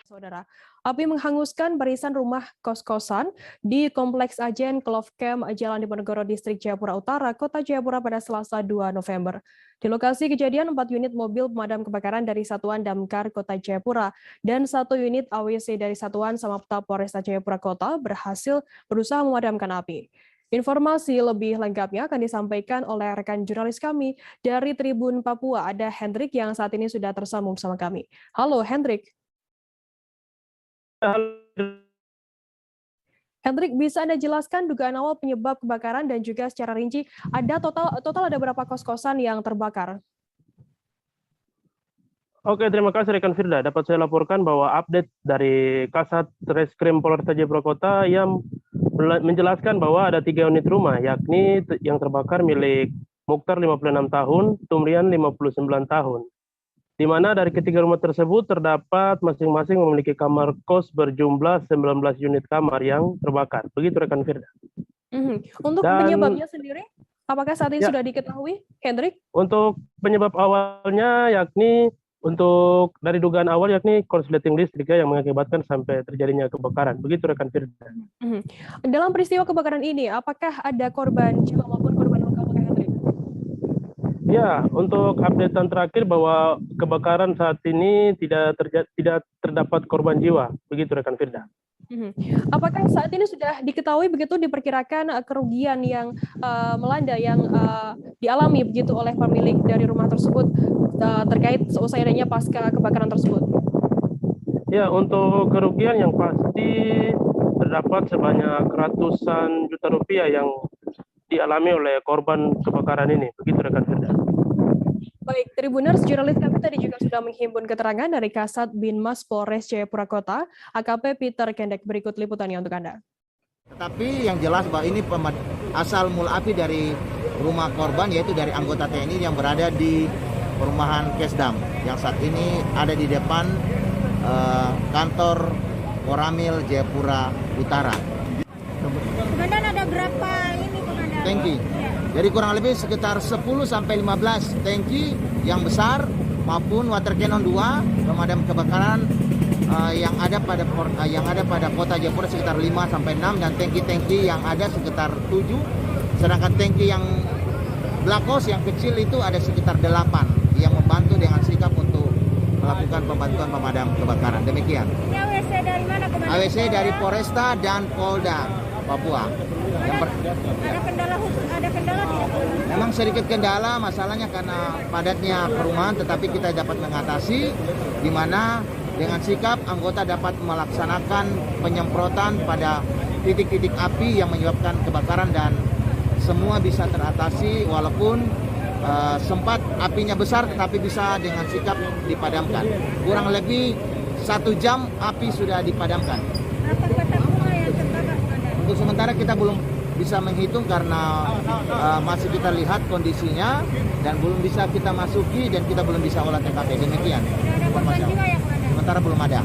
Saudara, api menghanguskan barisan rumah kos-kosan di Kompleks Ajen Clove Camp, Jalan Diponegoro, Distrik Jayapura Utara, Kota Jayapura pada Selasa 2 November. Di lokasi kejadian, 4 unit mobil pemadam kebakaran dari Satuan Damkar Kota Jayapura dan 1 unit AWC dari Satuan Samapta Polresta Jayapura Kota berhasil berusaha memadamkan api. Informasi lebih lengkapnya akan disampaikan oleh rekan jurnalis kami dari Tribun Papua. Ada Hendrik yang saat ini sudah tersambung bersama kami. Halo Hendrik. Hendrik, bisa Anda jelaskan dugaan awal penyebab kebakaran dan juga secara rinci ada total ada berapa kos-kosan yang terbakar? Oke, terima kasih rekan Firda. Dapat saya laporkan bahwa update dari Kasat Reskrim Polresta Jayapura Kota yang menjelaskan bahwa ada 3 unit rumah, yakni yang terbakar milik Mukhtar 56 tahun, Tumrian 59 tahun. Di mana dari ketiga rumah tersebut terdapat masing-masing memiliki kamar kos berjumlah 19 unit kamar yang terbakar. Begitu rekan Firda. Untuk penyebabnya sendiri, apakah saat ini sudah diketahui, Hendrik? Untuk penyebab awalnya yakni untuk dari dugaan awal yakni korsleting listrik yang mengakibatkan sampai terjadinya kebakaran. Begitu rekan Firda. Dalam peristiwa kebakaran ini, apakah ada korban jiwa maupun korban luka, Hendrik? Ya, untuk updatean terakhir bahwa kebakaran saat ini tidak terdapat korban jiwa. Begitu rekan Firda. Apakah saat ini sudah diketahui begitu diperkirakan kerugian yang melanda yang dialami begitu oleh pemilik dari rumah tersebut terkait seusai adanya pasca kebakaran tersebut? Ya, untuk kerugian yang pasti terdapat sebanyak ratusan juta rupiah yang dialami oleh korban kebakaran ini. Begitu rekan Firda. Baik, Tribuners, jurnalis kami tadi juga sudah menghimpun keterangan dari Kasat Binmas Polres Jayapura Kota, AKP Peter Kendek. Berikut liputannya untuk Anda. Tetapi yang jelas bahwa ini asal mula api dari rumah korban, yaitu dari anggota TNI yang berada di perumahan Kesdam, yang saat ini ada di depan kantor Koramil Jayapura Utara. Komandan, ada berapa ini komandan? Tangki. Jadi kurang lebih sekitar 10-15 tangki yang besar maupun water cannon 2 pemadam kebakaran yang ada pada kota Jayapura sekitar 5-6 dan tangki-tangki yang ada sekitar 7. Sedangkan tangki yang belakos yang kecil itu ada sekitar 8 yang membantu dengan sikap untuk melakukan pembantuan pemadam kebakaran. Demikian. Ini AWC dari mana komandan? AWC dari Polresta dan Polda Papua. Ada kendala tidak? Memang sedikit kendala, masalahnya karena padatnya perumahan, tetapi kita dapat mengatasi di mana dengan sikap anggota dapat melaksanakan penyemprotan pada titik-titik api yang menyebabkan kebakaran dan semua bisa teratasi walaupun sempat apinya besar tetapi bisa dengan sikap dipadamkan. Kurang lebih 1 jam api sudah dipadamkan. Berapa petak rumah yang terbakar komandan? Untuk sementara kita belum bisa menghitung karena masih kita lihat kondisinya dan belum bisa kita masuki dan kita belum bisa olah TKP. Demikian. Tidak ada korban jiwa ya komandan? Sementara belum ada.